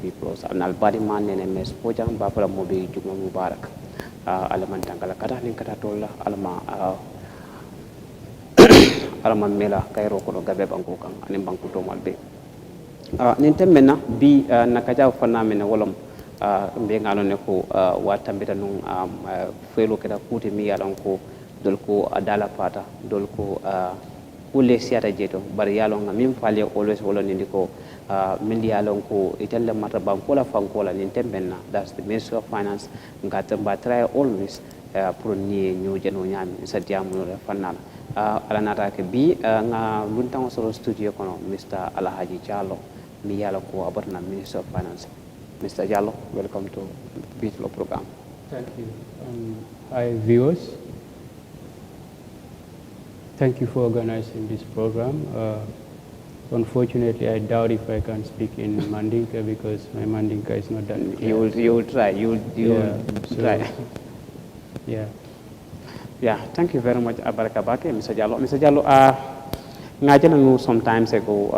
plus anal body man ne mes pojang ba fala mo be juma mubarak alaman tangala kata nin kata tolla alama alama mela kayro ko gabe banko kan anin banko to malbe nin temena bi nakaja fanna men wolom be ngalo ne ko wa tambita nun felo keda kuti mi yalan ko dol ko adala pata dol ko kulle siata jeto bari yalon ngam faale always wolon ni ko min yalon ko itelle mata bankola fankola nin tembenna that's the ministry of finance ngata ba try always pour ni ñu jeno nyami sa diamu fanala ala nata ke bi nga luntan solo studio kono Mr. Alhaji Jallo mi yala ko abarna ministry of finance. Mr. Jallo, welcome to TILOO program. Thank you. Hi viewers. Thank you for organizing this program. Unfortunately, I doubt if I can speak in Mandinka because my Mandinka is not that clear. You will try. You will try. Yeah. Yeah. Thank you very much, Abaraka Bake, Mr. Jallo. Mr. Jallo, ngajana nu sometimes ago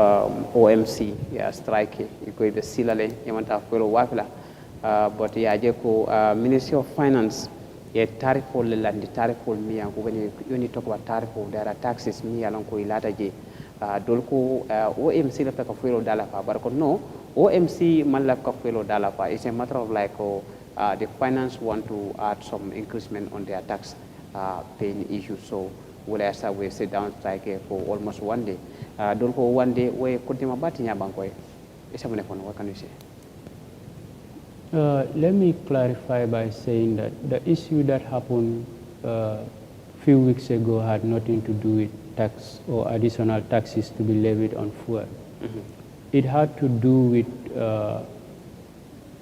OMC strike iko be silale yamanta fero wafila but yaje ko Ministry of Finance ye tarifo le landi tarifo mi yanko when you talk about tarifo there are taxes mi yalon ko ilata je dolko OMC la ka fero dala fa bar ko no OMC man la ka fero dala fa it's a matter of like the finance want to add some increment on their tax paying issue, so we sit down strike for almost 1 day. Don't go 1 day we continue batting bankoy. What can you say? Let me clarify by saying that the issue that happened few weeks ago had nothing to do with tax or additional taxes to be levied on fuel. Mm-hmm. It had to do with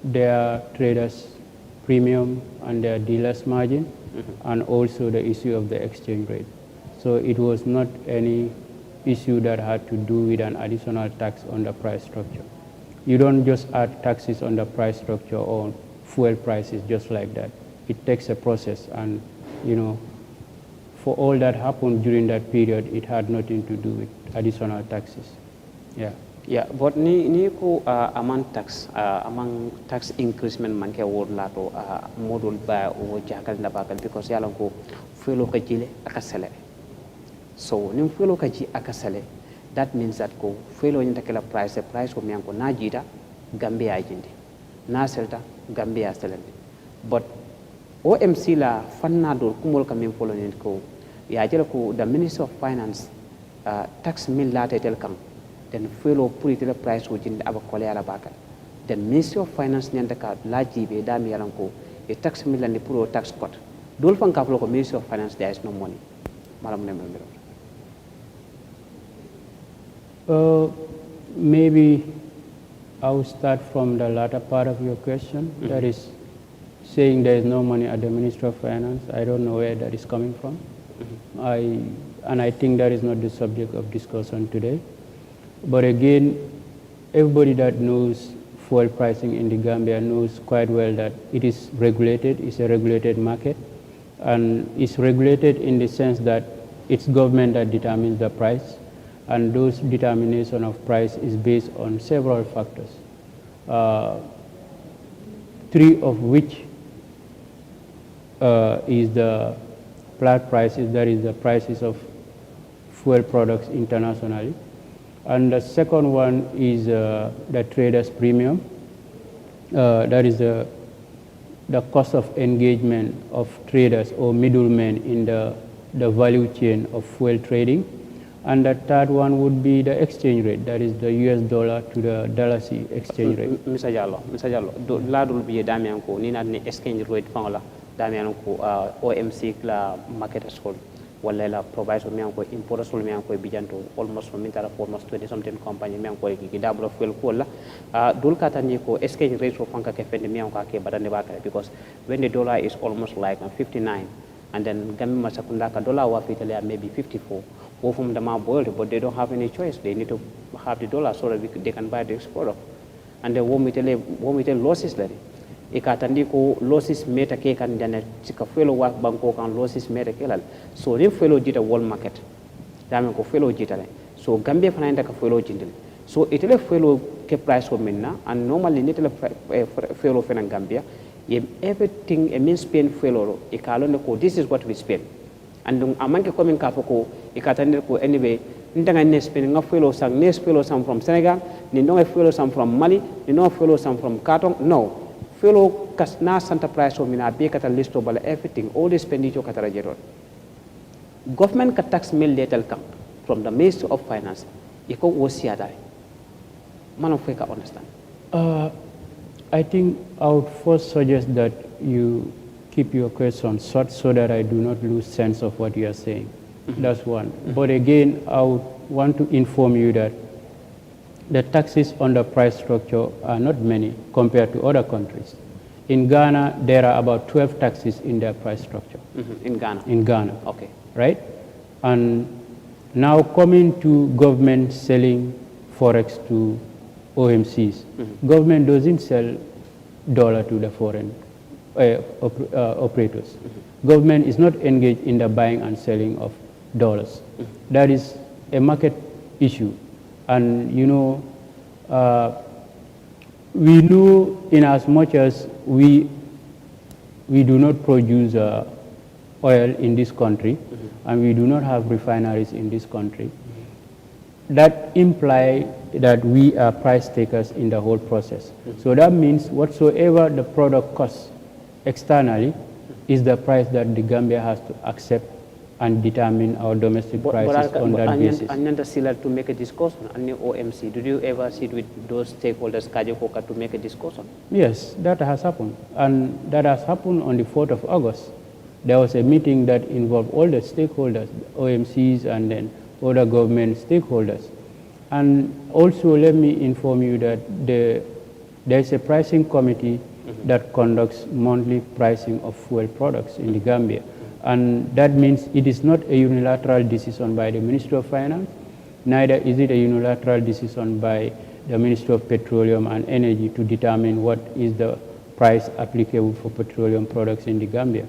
their traders' premium and their dealers' margin, mm-hmm. and also the issue of the exchange rate. So it was not any issue that had to do with an additional tax on the price structure. You don't just add taxes on the price structure or fuel prices just like that. It takes a process, and for all that happened during that period, it had nothing to do with additional taxes. Yeah. Yeah, but ni ko among tax increasement man ke word lato modul ba o jakal na bakal because yalan ko fuelo ka jile akasele. So nim fuelo ka ji akasele, that means that ko fuelo ni takela price ko miyanko na jita Gambia jindi na selta Gambia selende. But OMC la fanna dol kumol ka min folo ni ko ya jela ko the Ministry of Finance tax min la tetel kam then fuelo puri the price ko jindi aba kole ala bakal. Then Ministry of Finance nyanda ka la jibe da mi yalan ko e tax min la ni puro tax cut. Dol fan ka flo ko Ministry of Finance there is no money. Malam nembe. Maybe I will start from the latter part of your question. Mm-hmm. That is saying there is no money at the Ministry of Finance. I don't know where that is coming from. Mm-hmm. I think that is not the subject of discussion today. But again, everybody that knows fuel pricing in the Gambia knows quite well that it is regulated. It's a regulated market, and it's regulated in the sense that it's government that determines the price. And those determination of price is based on several factors, 3 of which is the flat prices, that is the prices of fuel products internationally. And the second one is the traders' premium, that is the cost of engagement of traders or middlemen in the value chain of fuel trading. And the third one would be the exchange rate, that is the US dollar to the dollar C exchange rate. Mr. Jallo, ladul biye damian ko ni na ni exchange rate fangala damian ko OMC la market school wala la provider mi ko importer sol mi ko bijanto almost from intara almost 20 something company mi ko ki double fuel ko la dul kata ni ko exchange rate so fanka ke fende mi ko ke badande bakale because when the dollar is almost like 59 and then gamma masakunda ka dollar wa fitale maybe 54 from the boiled, but they don't have any choice. They need to have the dollar so that they can buy this product. And the one tell losses lari. Ikatandi ko losses meta ke kan dana chika fellow work banko kan losses meta kelal. So they fellow jita world market. Dami ko fellow jita le. So Gambia fananda ka fellow jindil. So it will follow ke price of minna, and normally it will follow for Gambia. Everything a mean spend follow e kalon ko this is what we spend. And amanke coming kafoko e katande ko anyway ndanga ne spend nga follow some from Senegal, ni no follow some from Mali, ni no follow some from Katong. No. Follow kasna Santa price of mina be kata list of everything, all the expenditure katara jeron. Government ka tax mill letal kam from the Ministry of Finance. Iko wosiada. Man of Feka understand. I think I would first suggest that you keep your question short so that I do not lose sense of what you are saying. That's one. But again, I would want to inform you that the taxes on the price structure are not many compared to other countries. In Ghana, there are about 12 taxes in their price structure. In Ghana? In Ghana. Okay. Right? And now coming to government selling forex to OMCs, government doesn't sell dollar to the foreign operators. Government is not engaged in the buying and selling of dollars. That is a market issue. And you know, we know in as much as we do not produce oil in this country, and we do not have refineries in this country, that implies that we are price takers in the whole process. So that means whatsoever the product costs externally is the price that the Gambia has to accept and determine our domestic prices on that basis. And to make a discussion, and the OMC, did you ever sit with those stakeholders, Kajokoka, to make a discussion? Yes, that has happened. And that has happened on the 4th of August. There was a meeting that involved all the stakeholders, OMCs and then other government stakeholders. And also let me inform you that there is a pricing committee that conducts monthly pricing of fuel products in the Gambia. And that means it is not a unilateral decision by the Ministry of Finance, neither is it a unilateral decision by the Ministry of Petroleum and Energy to determine what is the price applicable for petroleum products in the Gambia.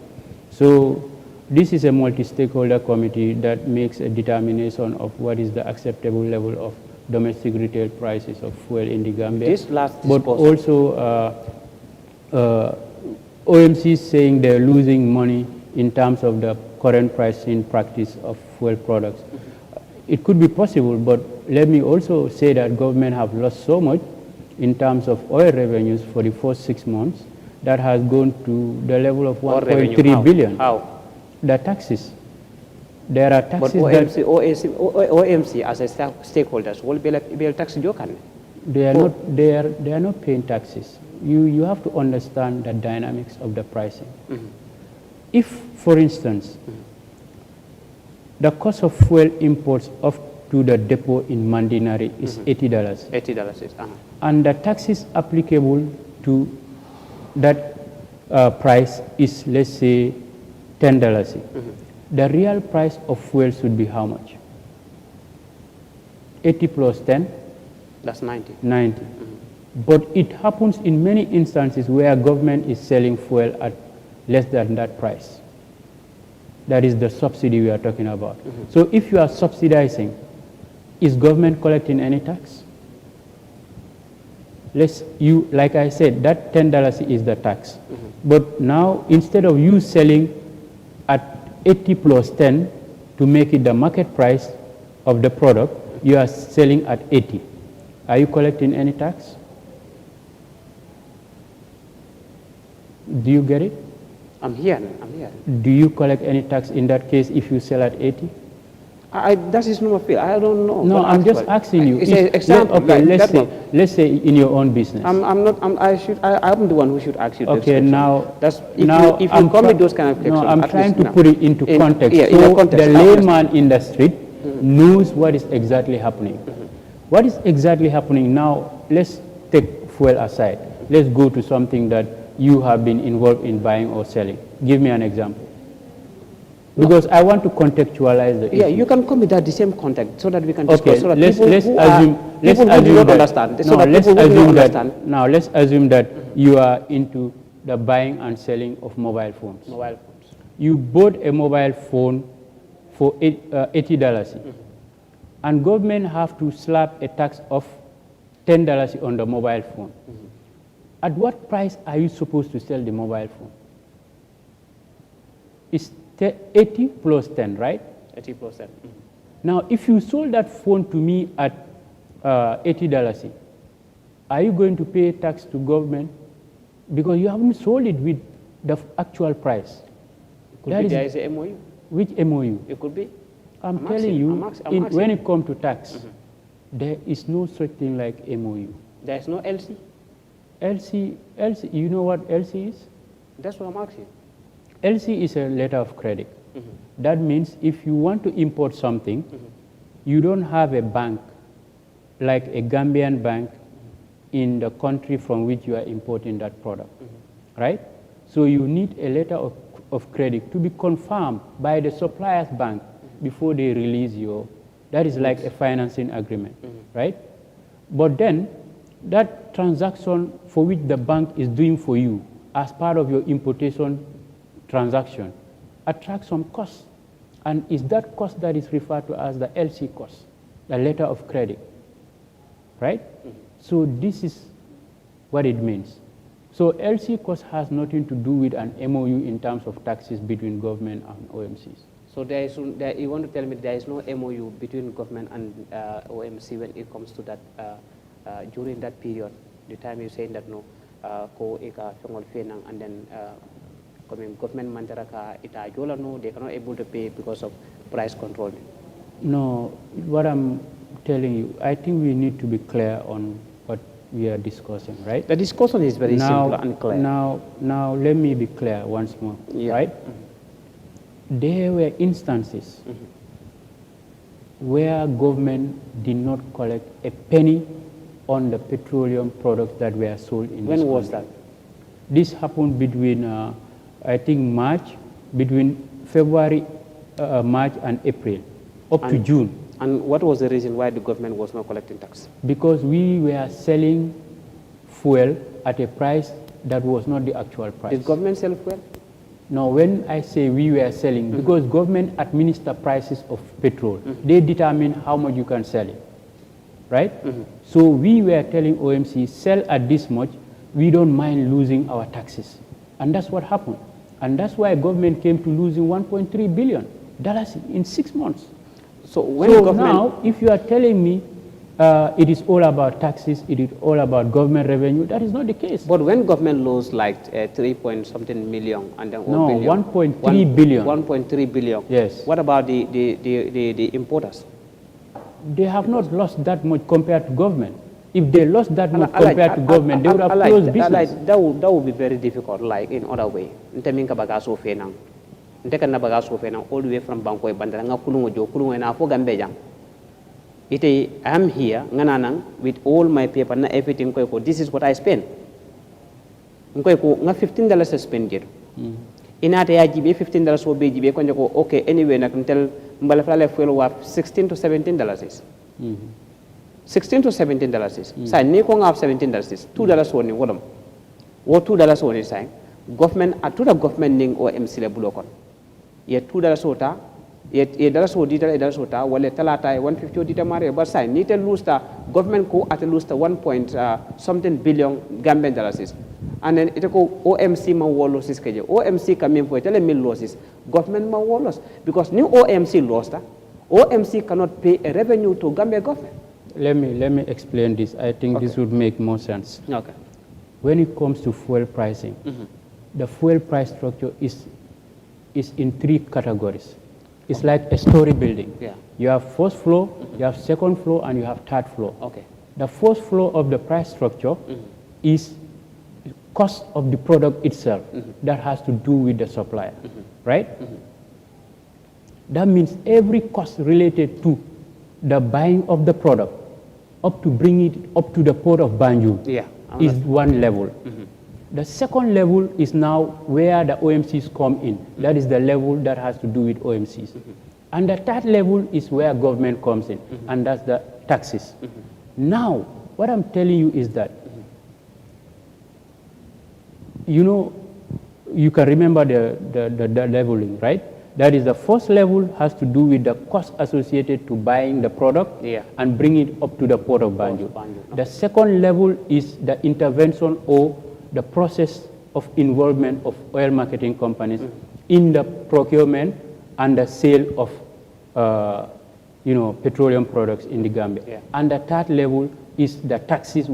So this is a multi-stakeholder committee that makes a determination of what is the acceptable level of domestic retail prices of fuel in the Gambia. This last but also OMC is saying they're losing money in terms of the current pricing practice of fuel products. It could be possible, but let me also say that government have lost so much in terms of oil revenues for the first 6 months that has gone to the level of 1.3 billion. How? The taxes. There are taxes but OMC as a stakeholders will be tax jokan. They are not paying taxes. You have to understand the dynamics of the pricing. If, for instance, the cost of fuel imports up to the depot in Mandinari is $80. $80 is, and the taxes applicable to that price is, let's say, $10. The real price of fuel should be how much? 80 plus 10? That's 90. 90. But it happens in many instances where government is selling fuel at less than that price. That is the subsidy we are talking about. So if you are subsidizing, is government collecting any tax? Like I said, that $10 is the tax. But now, instead of you selling at 80 plus 10 to make it the market price of the product, you are selling at 80. Are you collecting any tax? Do you get it? I'm here. Do you collect any tax in that case if you sell at 80? That is not my field. I don't know. No, I'm just asking you. It's an example. Okay, let's say in your own business. I'm the one who should ask you. Okay, now if you come with those kind of questions. No, I'm trying to put it into context. Yeah, so context, the layman in the street knows what is exactly happening. What is exactly happening now? Let's take fuel aside. Let's go to something that you have been involved in buying or selling. Give me an example. Because I want to contextualize the issue. Yeah, you can come with that the same context so that we can discuss. Okay, so that let's assume that you are into the buying and selling of mobile phones. You bought a mobile phone for $80, and government have to slap a tax of $10 on the mobile phone. At what price are you supposed to sell the mobile phone? It's 80 plus 10, right? 80 plus 10. Now, if you sold that phone to me at $80, are you going to pay tax to government? Because you haven't sold it with the actual price. Could be there is a MOU. Which MOU? It could be. I'm telling you, when it comes to tax, there is no such thing like MOU. There is no LC. LC, you know what LC is? That's what I'm asking. LC is a letter of credit. That means if you want to import something, you don't have a bank, like a Gambian bank, in the country from which you are importing that product, right? So you need a letter of credit to be confirmed by the supplier's bank before they release your, that is like a financing agreement, right? But then that transaction for which the bank is doing for you as part of your importation transaction attracts some cost. And it's that cost that is referred to as the LC cost, the letter of credit, right? So this is what it means. So LC cost has nothing to do with an MOU in terms of taxes between government and OMCs. So you want to tell me there is no MOU between government and OMC when it comes to that during that period, the time you're saying that no, ko eka fengol fenang, and then government mandaraka ita jola no, they cannot able to pay because of price control. No, what I'm telling you, I think we need to be clear on what we are discussing, right? The discussion is very simple and clear. Now let me be clear once more, right? There were instances where government did not collect a penny on the petroleum products that were sold in this country. When was that? This happened between, I think, between February, March and April, up to June. And what was the reason why the government was not collecting tax? Because we were selling fuel at a price that was not the actual price. Did government sell fuel? No, when I say we were selling, because government administer prices of petrol, they determine how much you can sell it, right? So we were telling OMC, sell at this much, we don't mind losing our taxes. And that's what happened. And that's why government came to losing $1.3 billion in 6 months. So now, if you are telling me it is all about taxes, it is all about government revenue, that is not the case. But when government lost like 3-point-something million and then no, 1.3 billion. 1.3 billion. Yes. What about the importers? They have not lost that much compared to government. If they lost that much compared to government, they would have closed business. That would be very difficult, like in other way. Nteminka bagaso fenang. Nteka na bagaso fenang all the way from Bangkok bandara nga kulungo jo kulungo na fo gambe jang. I am here ngananang with all my paper na everything ko this is what I spend. Ngoy ko nga $15 spend jero. Inata ya jibe $15 so be jibe ko njoko okay anyway nak ntel mbala fala fuel wa $16 to $17 is. $16 to $17 is. Sa ni ko nga $17 is. $2 woni wolom. Wo $2 woni say government atuda government ning OMC le bulokon. Ye $2 ota ye dala so dita e dala so ta wala talata e 150 dita mare but say ni te lusta government ko at lusta 1 billion Gambian dollars is. And then it ko OMC ma wo losses keje OMC kamen for tele mil losses government ma wo loss because new OMC lost OMC cannot pay a revenue to Gambia government. Let me explain this. I think this would make more sense. Okay. When it comes to fuel pricing, the fuel price structure is in 3 categories. It's like a story building. Yeah. You have first floor, you have second floor, and you have third floor. Okay. The first floor of the price structure is cost of the product itself. That has to do with the supplier, right? That means every cost related to the buying of the product up to bring it up to the port of Banjul is one level. The second level is now where the OMCs come in. That is the level that has to do with OMCs. And the third level is where government comes in, and that's the taxes. Now, what I'm telling you is that, you know, you can remember the leveling, right? That is, the first level has to do with the cost associated to buying the product and bring it up to the port of Banjul. The second level is the intervention or the process of involvement of oil marketing companies in the procurement and the sale of petroleum products in the Gambia. And the third level is the taxes,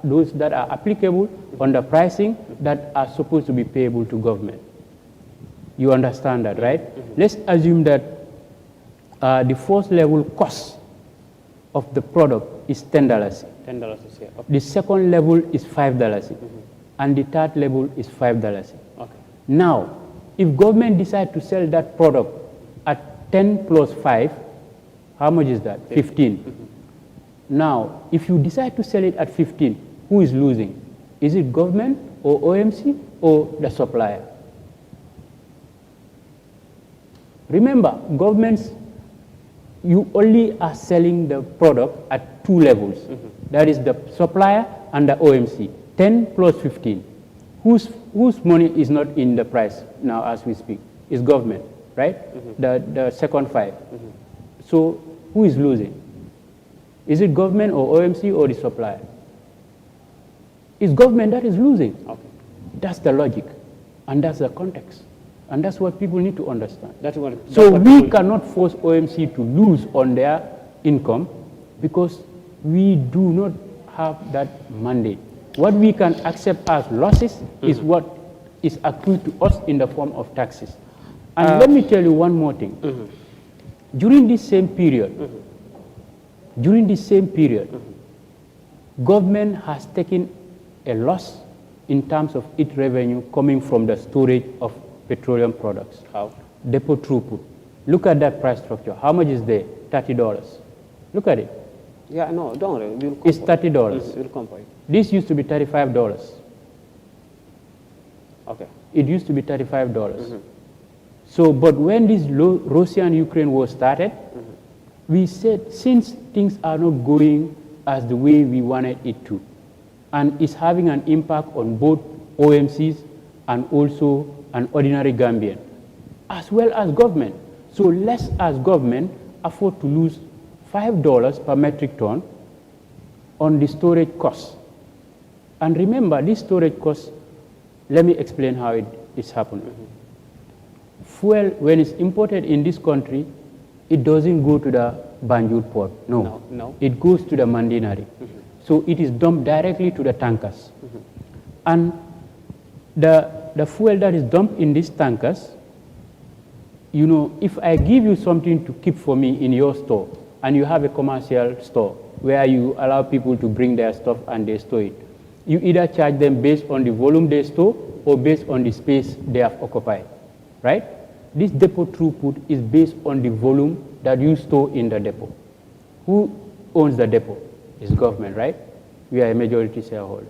those that are applicable on the pricing that are supposed to be payable to government. You understand that, right? Let's assume that the first level cost of the product is $10. $10, yeah. Okay. The second level is $5. And the third level is $5. Okay. Now, if government decides to sell that product at 10 plus 5, how much is that? 15. Now, if you decide to sell it at 15, who is losing? Is it government or OMC or the supplier? Remember, governments, you only are selling the product at two levels. That is the supplier and the OMC, 10 plus 15. Whose money is not in the price now as we speak? Is government, right? The second 5. So who is losing? Is it government or OMC or the supplier? It's government that is losing. Okay. That's the logic, and that's the context. And that's what people need to understand. So we cannot force OMC to lose on their income because we do not have that mandate. What we can accept as losses is what is accrued to us in the form of taxes. And let me tell you one more thing. During this same period, government has taken a loss in terms of its revenue coming from the storage of petroleum products. How? Depot throughput. Look at that price structure. How much is there? $30. Look at it. Yeah, no, don't worry. We'll it's $30. We'll compare. This used to be $35. Okay. It used to be $35. So, but when this Russia-Ukraine war started, we said since things are not going as the way we wanted it to, and it's having an impact on both OMCs and also an ordinary Gambian, as well as government. So let's, as government, afford to lose $5 per metric ton on the storage cost. And remember, this storage cost, let me explain how it is happening. Fuel, when it's imported in this country, it doesn't go to the Banjul port. No. It goes to the Mandinari. So it is dumped directly to the tankers. And the fuel that is dumped in these tankers, you know, if I give you something to keep for me in your store, and you have a commercial store where you allow people to bring their stuff and they store it, you either charge them based on the volume they store or based on the space they have occupied, right? This depot throughput is based on the volume that you store in the depot. Who owns the depot? It's government, right? We are a majority shareholder.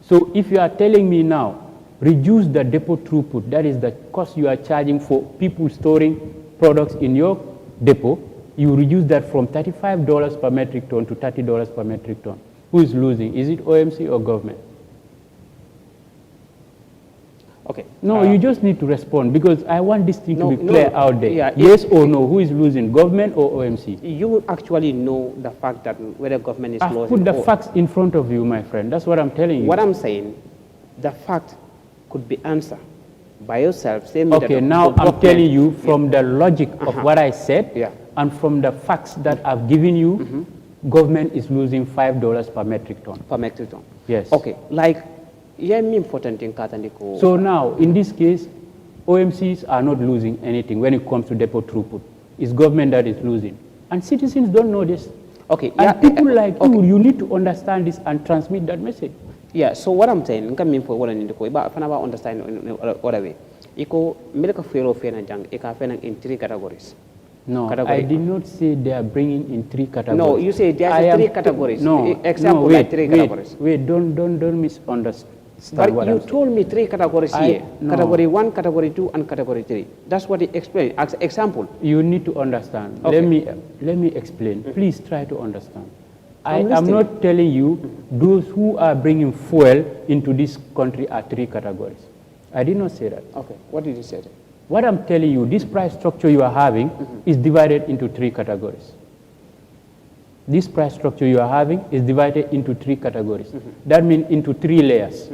So if you are telling me now, reduce the depot throughput, that is the cost you are charging for people storing products in your depot, you reduce that from $35 per metric ton to $30 per metric ton. Who is losing? Is it OMC or government? Okay. No, you just need to respond because I want this thing to be clear out there. Yeah, yes or no, who is losing, government or OMC? You would actually know the fact that whether government is losing. I've put the facts in front of you, my friend. That's what I'm telling you. What I'm saying, the fact could be answered by yourself. Okay, now I'm telling you from the logic of what I said and from the facts that I've given you, government is losing $5 per metric ton. Per metric ton. Yes. Okay, like, so now, in this case, OMCs are not losing anything when it comes to depot throughput. It's government that is losing. And citizens don't know this. Okay. And people like you need to understand this and transmit that message. Yeah, so what I'm saying, I mean for what I need to go, but if I understand in other way, eco medical fuel of in 3 categories. No, I did not say they are bringing in 3 categories. No, you say there are 3 categories. No, example wait, 3 categories. Wait, don't misunderstand. But you told me 3 categories here. No. Category 1, category 2, and category 3. That's what he explained. As example. You need to understand. Okay. Let me explain. Please try to understand. I am not telling you those who are bringing fuel into this country are 3 categories. I did not say that. Okay. What did you say? What I'm telling you, this price structure you are having is divided into 3 categories. This price structure you are having is divided into 3 categories. That means into 3 layers.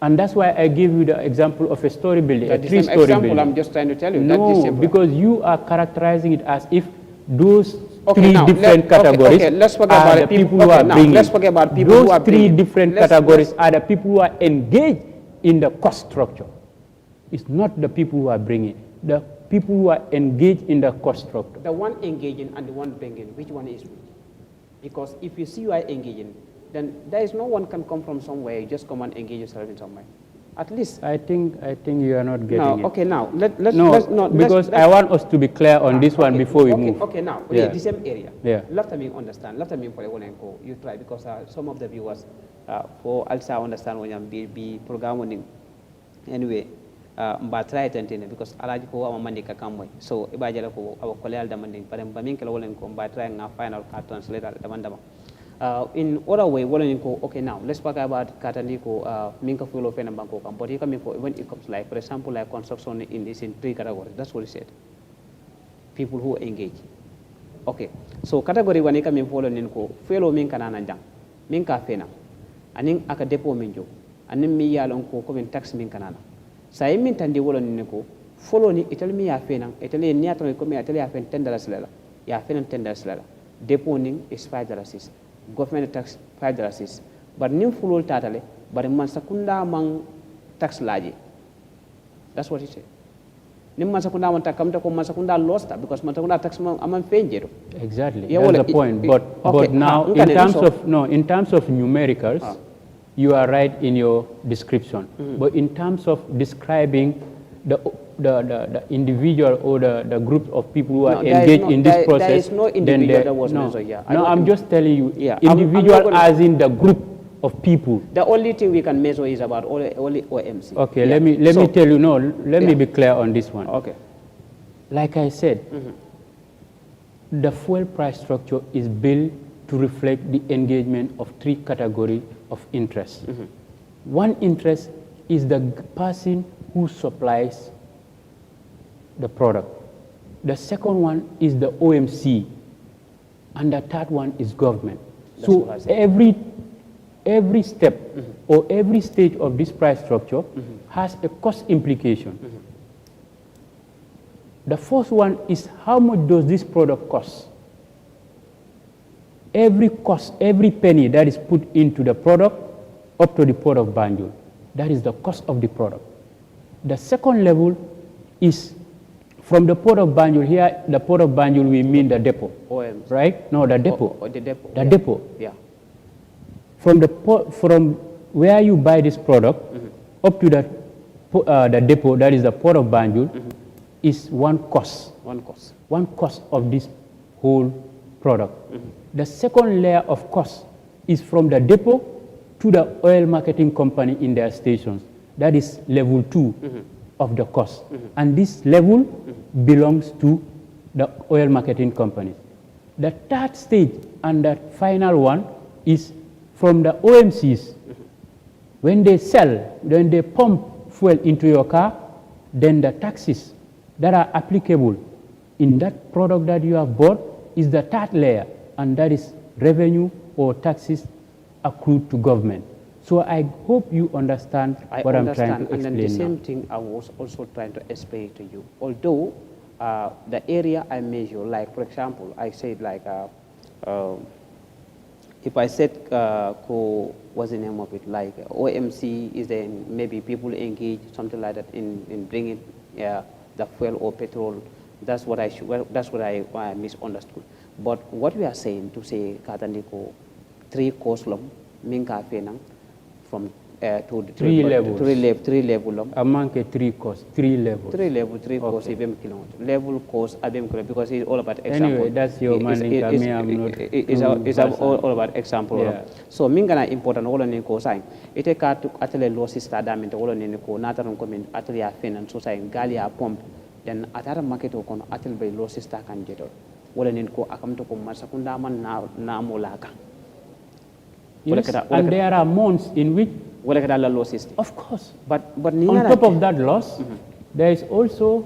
And that's why I gave you the example of a story building, a 3-story building. I'm just trying to tell you. No, because you are characterizing it as if those 3 different categories let's forget are about the the people who are bringing. Let's forget about people those who are 3 bringing. different categories are the people who are engaged in the cost structure. It's not the people who are bringing. The people who are engaged in the cost structure. The one engaging and the one bringing, which one is which? Because if you see you are engaging, then there is no one can come from somewhere. You just come and engage yourself in somewhere. At least. I think you are not getting it. Okay, now let's I want us to be clear on this one before we move. Okay, now the same area. Yeah. Let me understand. Let me for you try because some of the viewers for also understand when you be programming anyway. Mba try tentine because alaji ko wa mandi ka kammoy so e bajala ko awa ko leal damande bare bamin kala wolen ko mba try nga final ka translate damandama in other way wolen ko okay now let's talk about katandi ko min ka fulo fena banko kam but you come for when it comes like for example like construction in this in 3 categories. That's what he said. People who engage. Okay, so category 1 ka min follow nin ko felo min kanana jang min ka fena anin aka depot min jo anin mi yalon ko min tax min kanana sa min tandi wolon ni ko follow ni ital mi ya fenan ital ni atro ko mi ital ya fen $10 la ya fenan $10 la depot ning is $5 government tax $5 but nim follow tatale but man sakunda man tax laji. That's what he said. Nim man sakunda man takamta ko man sakunda lost because man sakunda tax man aman fenjero. Exactly. Yeah, that's the point. But now in terms of numericals, you are right in your description. But in terms of describing the individual or the group of people who are engaged in this process, there is no individual that was measured here. No, I'm just telling you, individual as in the group of people. The only thing we can measure is about only OMC. Okay, let me tell you, let me be clear on this one. Okay. Like I said, the fuel price structure is built to reflect the engagement of 3 categories of interest. One interest is the person who supplies the product. The second one is the OMC, and the third one is government. So every step or every stage of this price structure has a cost implication. The first one is how much does this product cost? Every cost, every penny that is put into the product up to the port of Banjul, that is the cost of the product. The second level is from the port of Banjul. Here, the port of Banjul, we mean the depot, right? No, the depot. The depot. The depot. Yeah. From where you buy this product up to the depot, that is the port of Banjul, is one cost. One cost of this whole product. The second layer of cost is from the depot to the oil marketing company in their stations. That is level 2 of the cost. And this level belongs to the oil marketing companies. The third stage and the final one is from the OMCs. When they sell, when they pump fuel into your car, then the taxes that are applicable in that product that you have bought is the third layer, and that is revenue or taxes accrued to government. So I hope you understand what I'm trying to explain. And then the same thing I was also trying to explain to you. Although the area I measure, like for example, I said like, if I said, what's the name of it, like OMC is then maybe people engage, something like that in bringing the fuel or petrol. That's what I misunderstood. But what we are saying to say Katandiko 3 cost lom minka fenang from to the 3 levels. 3 level among 3 costs, 3 levels. 3 costs even kilometer. Level cost abem because it's all about example. Anyway, that's your money. It's all about example. Yeah. So mingana important all on ko sign. Ite ka to atele losses tadam into all on ko nataron komen atele fenan so sign galia pump then atara market ko atel by losses ta kan jeto. Wala nin ko akam to ko masakunda man na molaka. Yes, and there are months in which wala kada losses. Of course. But on top of that loss, There is also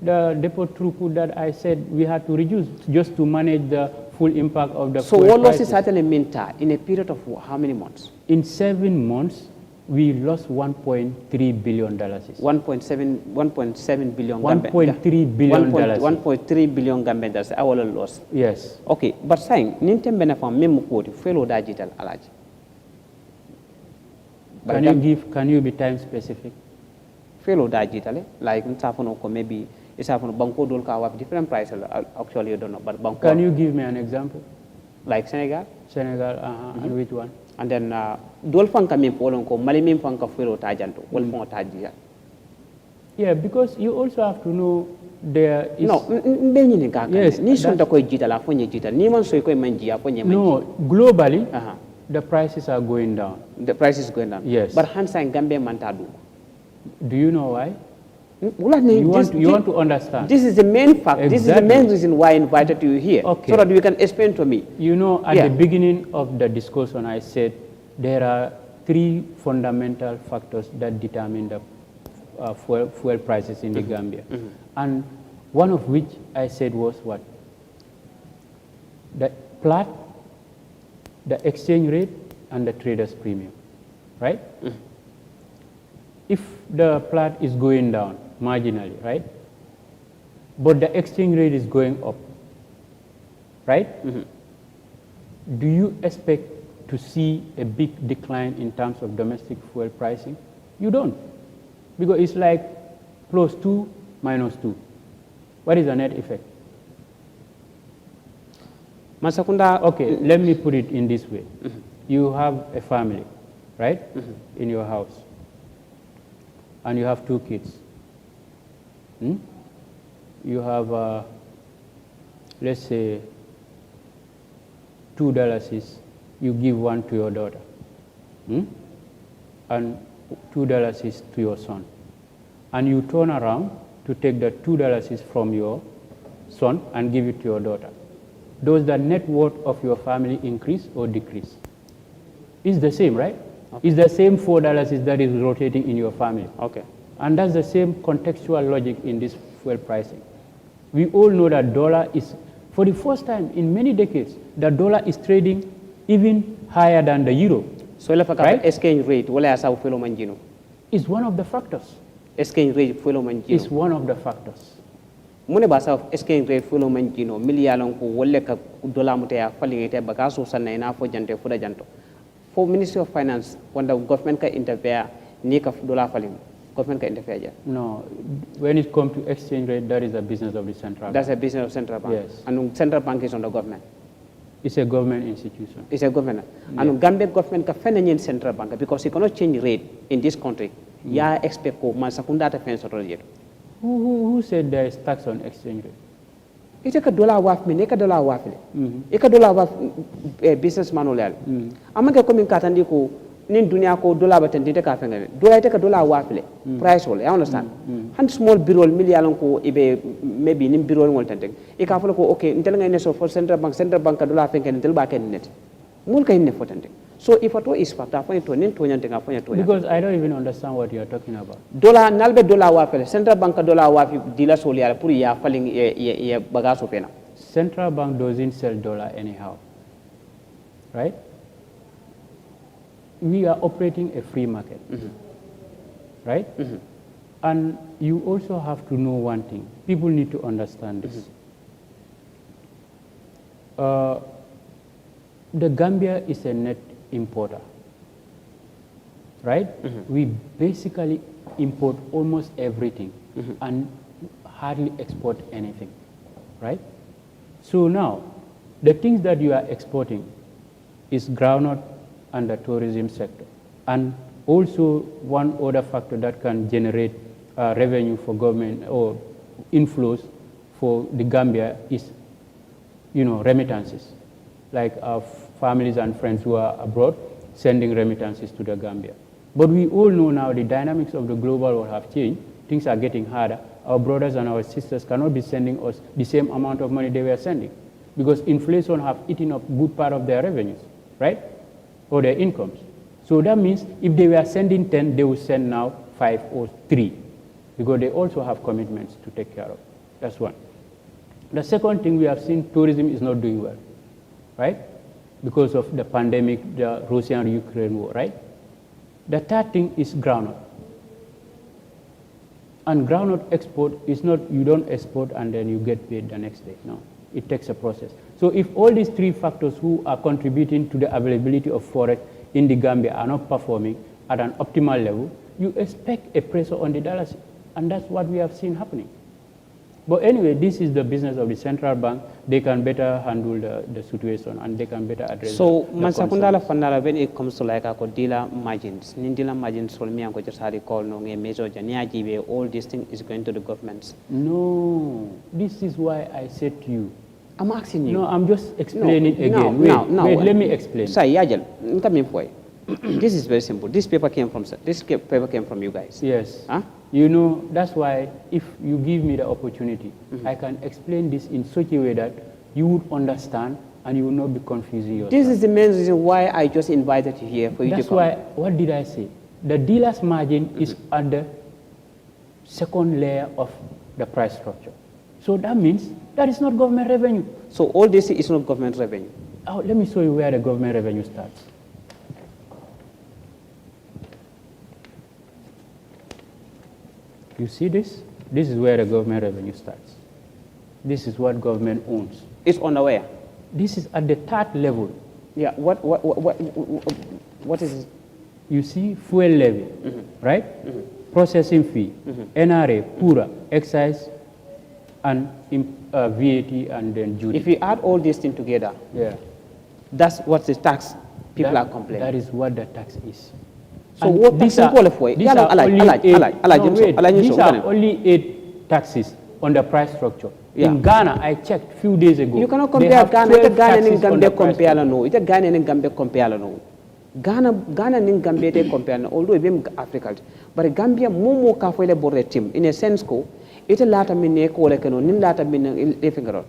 the depot throughput that I said we had to reduce just to manage the full impact of the So fuel what losses prices. certainly meant in a period of how many months? In 7 months, we lost $1.3 billion. 1.7 billion. $1.3 billion. 1.3 billion Gambian dollars. Our loss. Yes. Okay, but saying Nintem benefit memo quote fellow digital alaji. Can you be time specific? Fellow digital like Nsafono ko maybe Isafono Banco Dol ka have different prices actually you don't know but Banco. Can you give me an example? Like Senegal? Senegal, and which one? And then Dol Fanka min polon ko Mali min Fanka fellow tajanto, Wal Fon tajia. Yeah, because you also have to know there is... No, yes, ni sonta ko jitala fonye jitala ni man so ko manjia fonye manjia. No, globally the prices are going down. The price is going down. Yes. But Hansa and Gambia mantadu. Do you know why? You want to understand. This is the main fact. Exactly. This is the main reason why I invited you here. Okay. So that you can explain to me. You know, at the beginning of the discussion, I said there are 3 fundamental factors that determine the fuel prices in the Gambia. And one of which I said was what? The plat, the exchange rate, and the trader's premium, right? If the plat is going down marginally, right? But the exchange rate is going up, right? Do you expect to see a big decline in terms of domestic fuel pricing? You don't, because it's like +2 -2. What is the net effect? Masakunda. Okay, let me put it in this way. You have a family, right, in your house, and you have 2 kids. You have, let's say, $2 is, you give 1 to your daughter, and $2 is to your son. And you turn around to take the $2 is from your son and give it to your daughter. Does the net worth of your family increase or decrease? It's the same, right? Okay. It's the same $4 is that is rotating in your family. Okay. And that's the same contextual logic in this fuel pricing. We all know that dollar is, for the first time in many decades, the dollar is trading even higher than the euro. So right? Exchange rate, is one of the factors. Exchange rate is one of the factors. Mune basa exchange rate fulo manjino miliyalon ko wolle ka dollar muteya falingete bakaso sanna ina fo jante fuda janto. For Ministry of Finance, when the government can interfere, need of dollar falling, government can interfere. No, when it comes to exchange rate, that is a business of the central bank. That's a business of central bank. Yes. And central bank is on the government. It's a government institution. It's a government. Yeah. And Gambia government can fend in central bank because you cannot change rate in this country. Ya expect ko man sakunda ta fen soto yeto. Who said there is tax on exchange rate? Ite ka dollar waf mi ne ka dollar waf le. E ka dollar waf business manual. Amake ko min katandi ko nin dunia ko dollar baten dite ka fengale. Dollar ite ka dollar waf le. Price wala, you understand? And small bureau million ko ibe maybe nin bureau ngol tante. E ka folo ko okay, intel ngay ne so for central bank ka dollar fengale intel ba ken net. Mul kay ne fotante. So if at all is factor for to nin to nyante nga fanya to. Because I don't even understand what you are talking about. Dollar nalbe dollar wafele central bank dollar wafi dila soliara pour ya falling ye bagaso pena. Central bank doesn't sell dollar anyhow. Right? We are operating a free market. Right? And you also have to know one thing. People need to understand this. The Gambia is a net importer, right? We basically import almost everything and hardly export anything, right? So now, the things that you are exporting is groundnut and the tourism sector. And also one other factor that can generate revenue for government or inflows for the Gambia is, remittances, like families and friends who are abroad sending remittances to the Gambia. But we all know now the dynamics of the global world have changed. Things are getting harder. Our brothers and our sisters cannot be sending us the same amount of money they were sending because inflation have eaten up good part of their revenues, right? Or their incomes. So that means if they were sending 10, they will send now 5 or 3 because they also have commitments to take care of. That's one. The second thing we have seen, tourism is not doing well, right? Because of the pandemic, the Russia-Ukraine war, right? The third thing is groundnut. And groundnut export is not, you don't export and then you get paid the next day. No, it takes a process. So if all these three factors who are contributing to the availability of forex in the Gambia are not performing at an optimal level, you expect a pressure on the dollar, and that's what we have seen happening. But anyway, this is the business of the central bank. They can better handle the situation and they can better address so the Mansakundala Fandala, when it comes to like a dealer margins, Nindila margins, Solmian, which is how they call no measure, Jania, all these things is going to the governments. No, this is why I said to you. I'm asking you. No, I'm just explaining again. No, wait, let me explain. Say, Yajal, come in for this is very simple. This paper came from you guys. Yes. Huh? You know, that's why if you give me the opportunity, I can explain this in such a way that you would understand and you will not be confusing yourself. This is the main reason why I just invited you here for you to come. That's why, what did I say? The dealer's margin is at the second layer of the price structure. So that means that is not government revenue. So all this is not government revenue? Oh, let me show you where the government revenue starts. You see this? This is where the government revenue starts. This is what government owns. It's on the where? This is at the third level. Yeah, what is it? You see fuel levy, right? Processing fee, NRA, PURA, excise, and VAT, and then duty. If you add all these things together, yeah, that's what the tax people are complaining. That is what the tax is. So what tax qualify? These are only 8 taxes on the price structure. Yeah. In Ghana, I checked a few days ago. You cannot compare Ghana. It's Ghana and Gambia compare no. It's Ghana and Gambia compare no. Ghana and Gambia they compare no. Although even Africa, but Gambia more kafele borre team in a sense ko. It's a lot of me ko like no. Nin lot of me finger.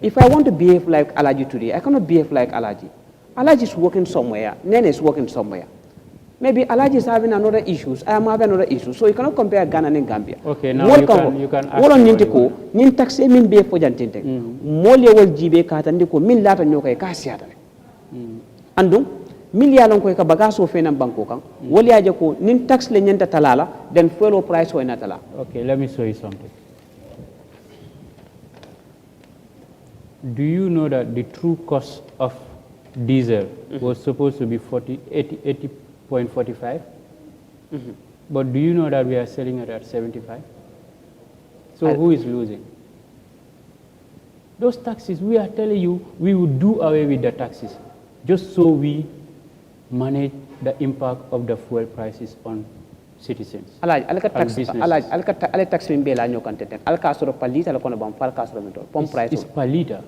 If I want to behave like Alaji today, I cannot behave like Alaji. Alaji is working somewhere. Nene is working somewhere. Maybe Alaji is having another issues. I am having another issue. So you cannot compare Ghana and Gambia. Okay, now you can ask. Wala nintiko, nin taxe min be fo jantinte. Mole wal jibe katandiko min lata nyoka ka siata. Andum min yalon ko ka bagaso fe nan banko kan. Wali aje ko nin tax le nyanta talala then fuel price wa natala. Okay, let me show you something. Do you know that the true cost of diesel was supposed to be 80.45? But do you know that we are selling it at 75? So who is losing? Those taxes, we are telling you, we would do away with the taxes just so we manage the impact of the fuel prices on citizens. Alka tax min be la nyokante tek alka soro palita la kono bam fal ka soro mito pom price is palita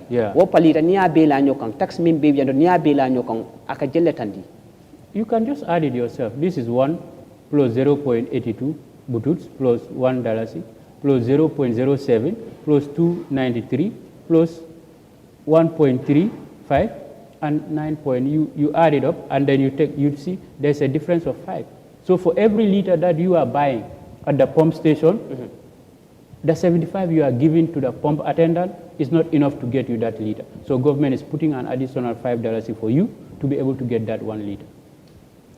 yeah wo palita ni be la nyokang tax min be yando ni be la nyokang aka jelle tandi. You can just add it yourself. This is 1 plus 0.82 bututs plus $1 plus 0.07 plus 293 plus 1.35 and 9 point. You add it up and then you see there's a difference of 5. So for every liter that you are buying at the pump station, the 75 you are giving to the pump attendant is not enough to get you that liter. So government is putting an additional $5 for you to be able to get that 1 liter.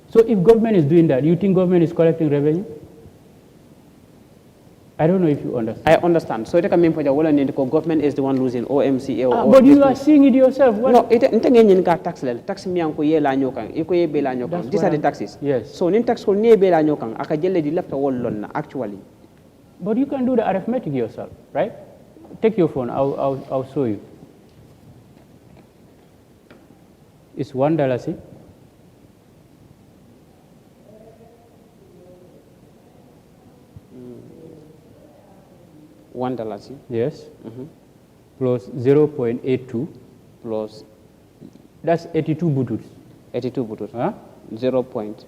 So if government is doing that, you think government is collecting revenue? I don't know if you understand. I understand. So it can mean for the government is the one losing OMCA or but you are seeing it yourself. No, it ain't tax level. Tax me anko ye la nyokan, iko ye be la nyokan. These are the taxes. Yes. So nin tax ko ne be la nyokan, aka jelle di left wall lon actually. But you can do the arithmetic yourself, right? Take your phone. I'll show you. It's $1, see? $1, see? Yes. Plus 0.82. Plus. That's 82 bututs. 82 bututs. Huh? 0.82.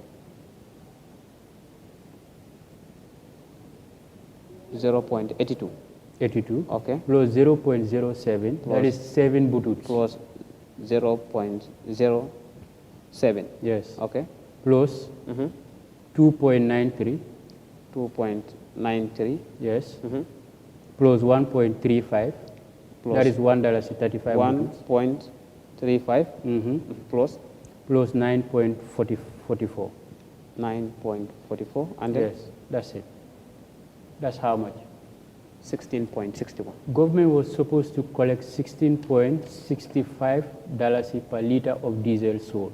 Okay. Plus 0.07. That is 7 bututs. Plus 0.07. Yes. Okay. Plus 2.93. 2.93. Yes. Plus 1.35. Plus That is $1.35. 1.35 plus Plus 9.44. 9.44 and then Yes, that's it. That's how much. 16.61. Government was supposed to collect $16.65 per liter of diesel sold.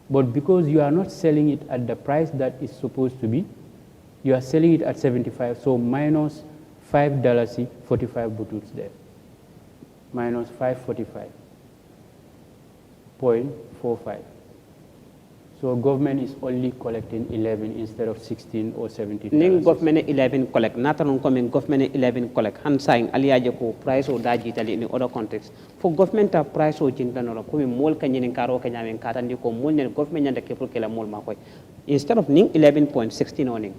But because you are not selling it at the price that is supposed to be, you are selling it at 75, so minus $5.45 bottles there. Minus 545.45. So government is only collecting 11 instead of 16 or 17. Ning government 11 collect. Nata non coming government 11 collect. Han saying aliaje ko price o daji tali in other context. For government a price o jinta no ko mi mol ka nyinin karo ka nyamen katandi ko mol ne government nyanda ke pour que la mol makoy. Instead of ning 11.16 oning.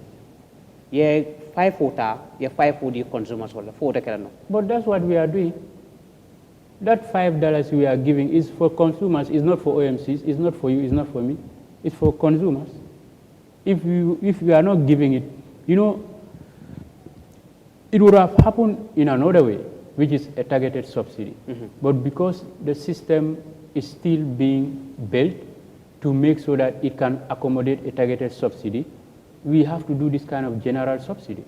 Ye 5 ota, ye 5 for the consumers wala 4 kala no. But that's what we are doing. That $5 we are giving is for consumers, it's not for OMCs, it's not for you, it's not for me. It's for consumers. If you are not giving it, you know, it would have happened in another way, which is a targeted subsidy. But because the system is still being built to make sure that it can accommodate a targeted subsidy, we have to do this kind of general subsidy.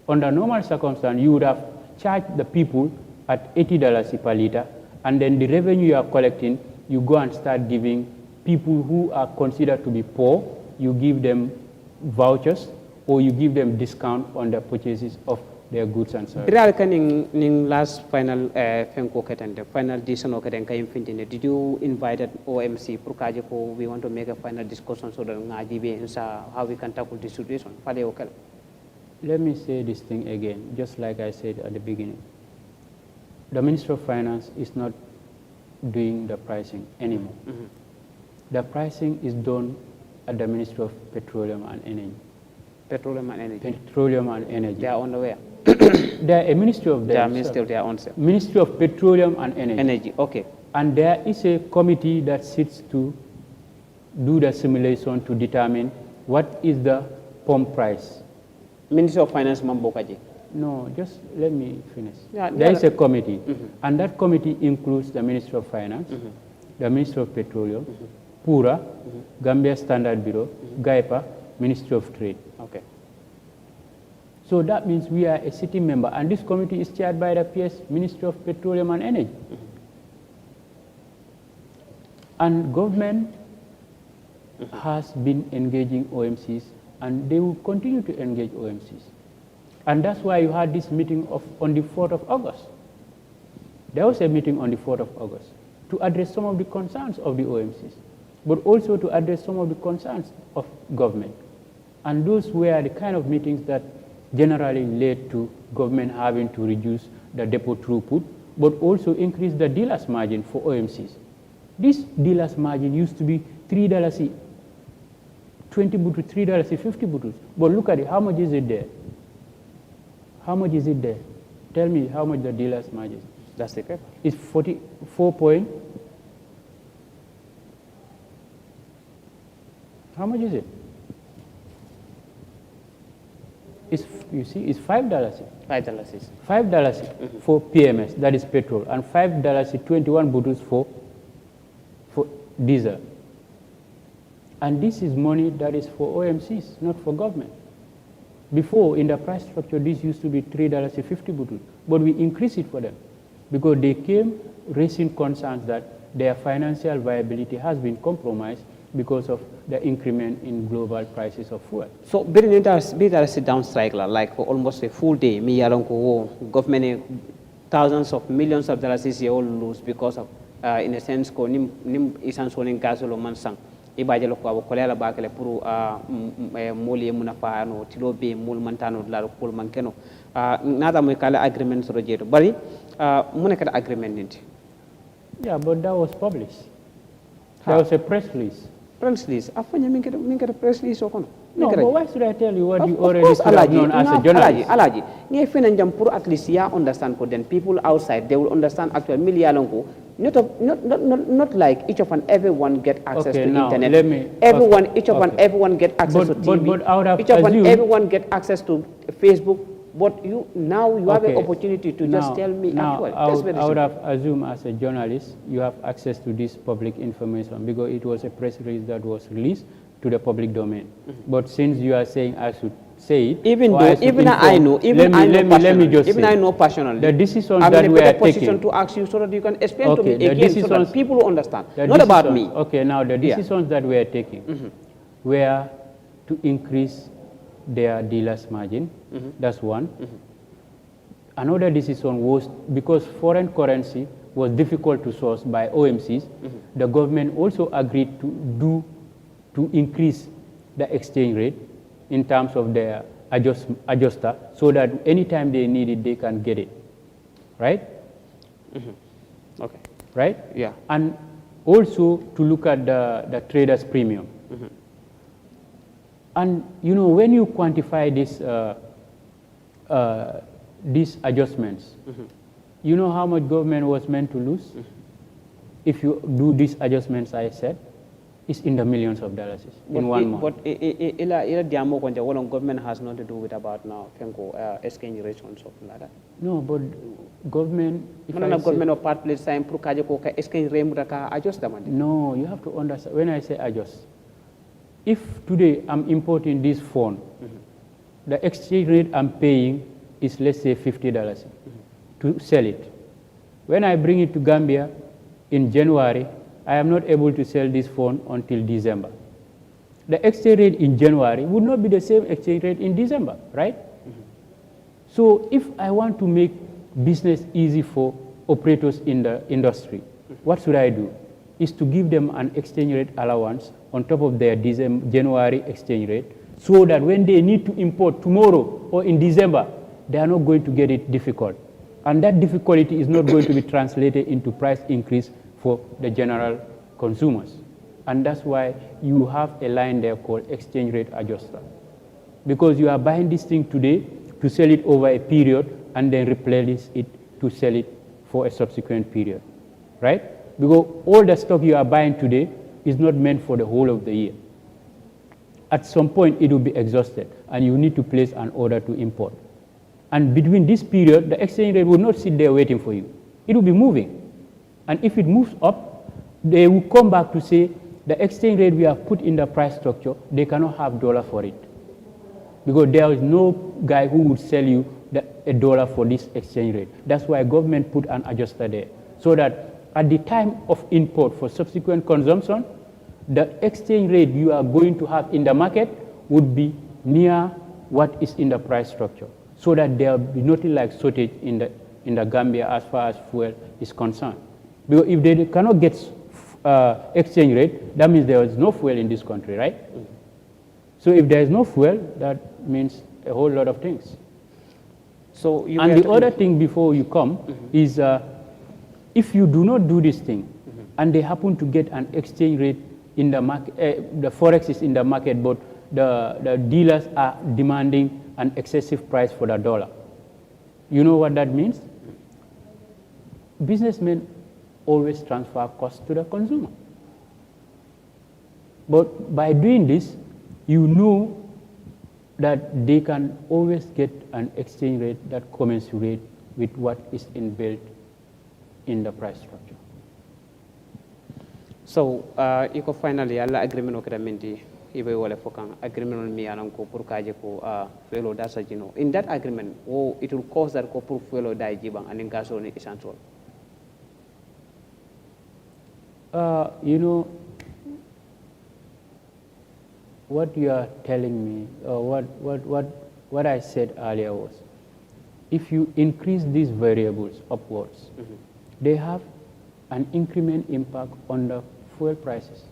Under normal circumstances, you would have charged the people at $80 per liter, and then the revenue you are collecting, you go and start giving people who are considered to be poor, you give them vouchers or you give them discount on the purchases of their goods and services. Ning last final fenko ketende final decision oketen kay fintine. Did you invite OMC pour kaje ko we want to make a final discussion so that ngaji be how we can tackle this situation? Fale okal. Let me say this thing again, just like I said at the beginning. The Minister of Finance is not doing the pricing anymore. The pricing is done at the Ministry of Petroleum and Energy. Petroleum and Energy. Petroleum and Energy. They are on the way. They are a ministry of They are ministry of their own self. Ministry of Petroleum and Energy. Energy, okay. And there is a committee that sits to do the simulation to determine what is the pump price. Ministry of Finance Mambokaji. No, just let me finish. Yeah, there is a committee, and that committee includes the Ministry of Finance, the Ministry of Petroleum, PURA, Gambia Standard Bureau, GAIPA, Ministry of Trade. Okay. So that means we are a sitting member, and this committee is chaired by the PS, Ministry of Petroleum and Energy. And government has been engaging OMCs, and they will continue to engage OMCs. And that's why you had this meeting on the 4th of August. There was a meeting on the 4th of August to address some of the concerns of the OMCs, but also to address some of the concerns of government. And those were the kind of meetings that generally led to government having to reduce the depot throughput, but also increase the dealer's margin for OMCs. This dealer's margin used to be $3, 20 bottles, $3, 50 bottles. But look at it, how much is it there? How much is it there? Tell me how much the dealer's margin. That's the paper. It's 44 point. How much is it? It's, you see, it's $5. $5 is. $5 for PMS, that is petrol, and $5 21 bottles for diesel. And this is money that is for OMCs, not for government. Before, in the price structure, this used to be $3.50 bottles, but we increased it for them because they came raising concerns that their financial viability has been compromised because of the increment in global prices of fuel. So, be there sit down strike like for almost a full day. Me yalong government thousands of millions of dollars is all lose because of in a sense ko nim isan sonin gasolo mansang. Ibaje lo ko kolela bakale pour moli munafa no tilo be mul mantano la ko mankeno nada moy kala agreement so jeto bari muneka agreement ninti. Yeah, but that was published. There was a press release. Press release afanya minke press release okono. No, but why should I tell you what you already should have known as a journalist? Alaji, ni fena jam pour at least ya understand ko then people outside they will understand actually millialongo Not like each of and everyone get access Okay, to now internet. let me- Everyone, okay, each of and okay. everyone get access to TV. But I would have each of and assumed- everyone get access to Facebook. But you have an Okay. opportunity to just Now- tell me now actually. I That's would, very I would simple. have assumed as a journalist, you have access to this public information because it was a press release that was released to the public domain. But since you are saying I should say it, Even or though, I should even inform, I know, even let me, I know let me, let me personally, just even say, I know personally, the decisions I'm that in a we are better position taking, to ask you so that you can explain to me okay, the again so that decisions- people will understand. the Not about me. decisions- Okay, now the Yeah. decisions that we are taking were to increase their dealer's margin. That's one. Another decision was because foreign currency was difficult to source by OMCs, the government also agreed to increase the exchange rate in terms of their adjuster so that anytime they need it, they can get it. Right? Okay. Right? Yeah. And also to look at the trader's premium. And you know, when you quantify these adjustments, you know how much government was meant to lose? If you do these adjustments I said, it's in the millions of dollars in 1 month. But ila diamo konja wala government has nothing to do with about now fenko exchange rate and something like that. No, but government. If Mana I na say- government of part place time pour kaje ko ka exchange rate mu ka adjust the money. No, you have to understand. When I say adjust, if today I'm importing this phone, the exchange rate I'm paying is, let's say, $50 to sell it. When I bring it to Gambia in January, I am not able to sell this phone until December. The exchange rate in January would not be the same exchange rate in December, right? So if I want to make business easy for operators in the industry, what should I do? Is to give them an exchange rate allowance on top of their January exchange rate so that when they need to import tomorrow or in December, they are not going to get it difficult. And that difficulty is not going to be translated into price increase for the general consumers. And that's why you have a line there called exchange rate adjuster. Because you are buying this thing today to sell it over a period and then replenish it to sell it for a subsequent period, right? Because all the stock you are buying today is not meant for the whole of the year. At some point, it will be exhausted, and you need to place an order to import. And between this period, the exchange rate will not sit there waiting for you. It will be moving. And if it moves up, they will come back to say, the exchange rate we have put in the price structure, they cannot have dollar for it. Because there is no guy who would sell you a dollar for this exchange rate. That's why government put an adjuster there. So that at the time of import for subsequent consumption, the exchange rate you are going to have in the market would be near what is in the price structure. So that there will be nothing like shortage in the Gambia as far as fuel is concerned. Because if they cannot get exchange rate, that means there is no fuel in this country, right? So if there is no fuel, that means a whole lot of things. So you And the other thing before you come is if you do not do this thing and they happen to get an exchange rate in the market, the forex is in the market, but the dealers are demanding an excessive price for the dollar. You know what that means? Businessmen always transfer costs to the consumer. But by doing this, you know that they can always get an exchange rate that commensurate with what is inbuilt in the price structure. So, iko finally alla agreement okada menti ibe wala fokan agreement on mi anan ko pour kaje ko fuelo da sajino. In that agreement, it will cause that ko pour fuelo da jibang anin gaso ni essential. You know, what you are telling me, what I said earlier was, if you increase these variables upwards, they have an increment impact on the fuel prices.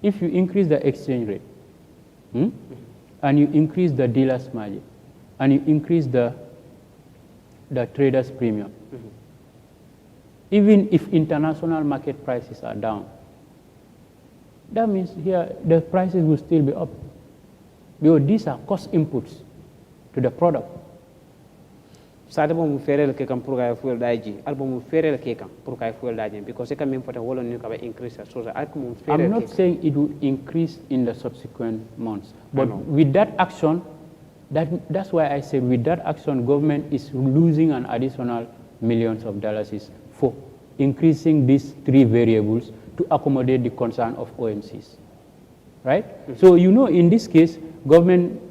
If you increase the exchange rate, and you increase the dealer's margin, and you increase the trader's premium, even if international market prices are down, that means here the prices will still be up. Because these are cost inputs to the product. sade bo mu ferel ke kam pour kay fuel daji albo mu ferel ke kam pour kay fuel daji because e kam min fota wolo ni ka ba increase so ak mu ferel I'm not saying it will increase in the subsequent months, but with that action, that's why I said with that action, government is losing an additional millions of dollars for increasing these three variables to accommodate the concern of OMCs, right? So you know, in this case, government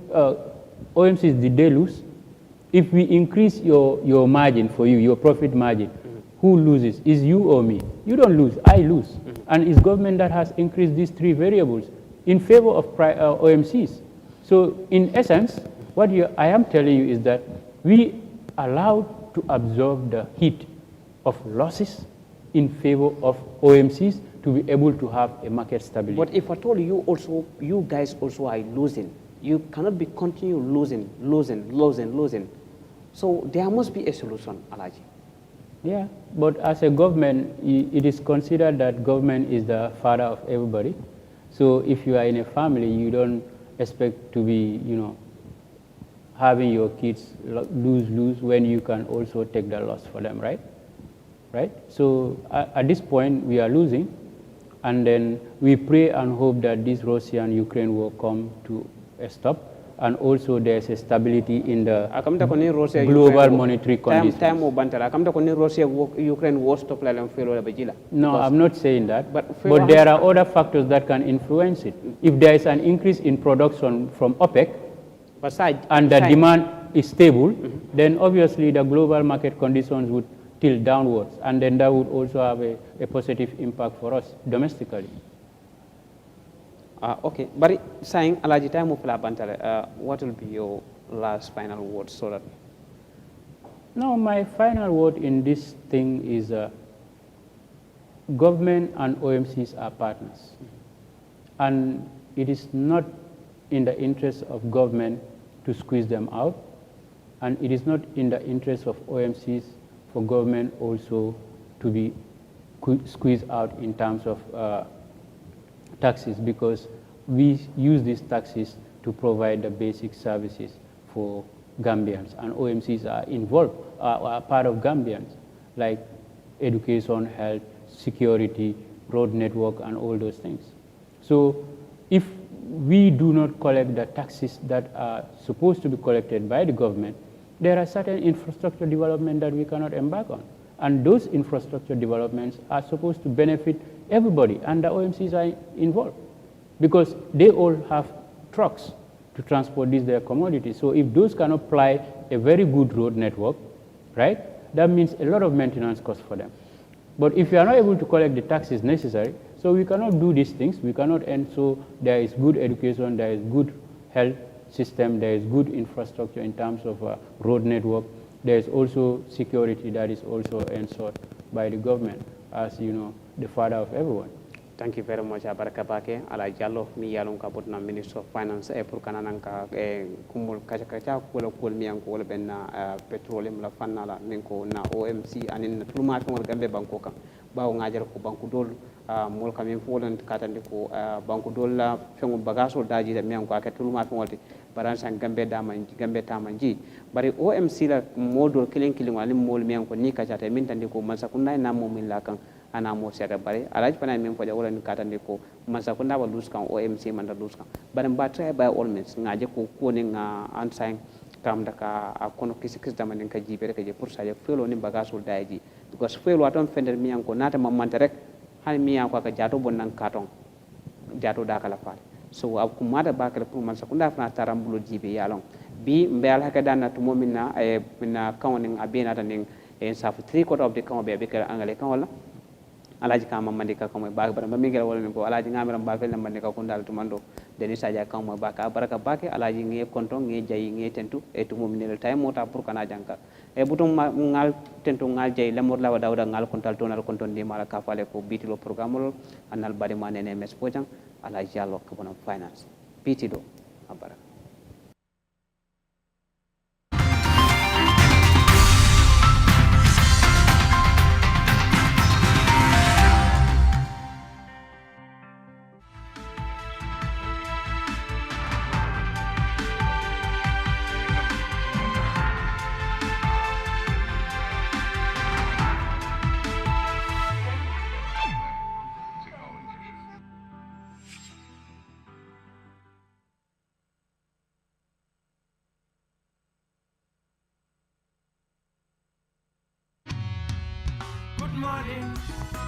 OMCs, did they lose? If we increase your margin for you, your profit margin, who loses? Is you or me? You don't lose, I lose. And it's government that has increased these three variables in favor of OMCs. So in essence, what I am telling you is that we allowed to absorb the heat of losses in favor of OMCs to be able to have a market stability. But if I told you guys also are losing, you cannot be continue losing. So there must be a solution, Alaji. Yeah, but as a government, it is considered that government is the father of everybody. So if you are in a family, you don't expect to be, having your kids lose when you can also take the loss for them, right? Right? So at this point, we are losing, and then we pray and hope that this Russia-Ukraine war come to a stop, and also there's a stability in the global monetary conditions. No, I'm not saying that, but there are other factors that can influence it. If there is an increase in production from OPEC, and the demand is stable, then obviously the global market conditions would tilt downwards, and then that would also have a positive impact for us domestically. Okay, but saying Alaji time of Bantale, what will be your last final word so that? No, my final word in this thing is government and OMCs are partners, and it is not in the interest of government to squeeze them out, and it is not in the interest of OMCs for government also to be squeezed out in terms of taxes, because we use these taxes to provide the basic services for Gambians, and OMCs are involved, are part of Gambians, like education, health, security, road network, and all those things. So if we do not collect the taxes that are supposed to be collected by the government, there are certain infrastructure development that we cannot embark on. And those infrastructure developments are supposed to benefit everybody, and the OMCs are involved, because they all have trucks to transport their commodities. So if those can apply a very good road network, right, that means a lot of maintenance costs for them. But if you are not able to collect the taxes necessary, so we cannot do these things, we cannot end. So there is good education, there is good health system, there is good infrastructure in terms of road network. There is also security that is also ensured by the government, as the father of everyone. Thank you very much, Abaraka Bake. Ala Jallo, mi yalon kabutna Minister of Finance, pour kanananka kumul kacha kula kul miyan ko benna petroleum la fanala minko na OMC anin tulma ko gambe banko kam bawo ngajar ko banko dol mol kam folan katande ko banko dol la fengo bagaso daji da miyan ko akatulma ko walti baransan gambe tamanji bari OMC la modol kilin wali mol miyan ko ni kacha ta min tande ko masakunda na mo min la kan ana mo seta bari alaj pana min foja wala ni katande ko masakunda ba lose kan OMC man da lose kan bari ba try by all means ngaje ko ni nga ansain kam daka a kono kisi damanin ka jibere ka je pour ça je felo ni bagaso daji because felo aton fender miyan ko nata mamanta rek hani miyan ko ka jato bonnan katon jato da kala fal so ab kumada bakala pour man sakunda fana tarambulo jibe yalon bi mbel haka dana to momina e mina kawnin abena tan en safu 3/4 of the kaw be kala angale kan wala alaji kama mandika kamay ba bara ba migel wala ko alaji ngamiram ba fel mandika ko dal to mando deni saja kamay ba ka baraka bake alaji nge konton nge jayi nge tentu e to mominel tay mota pour kana janka e butum ngal tentu ngal jayi lamor lawa dawda ngal kontal tonal konton di mala ka fale ko bitilo programme anal bari manene mes pojang alaji jallo ko bono finance bitido abara morning.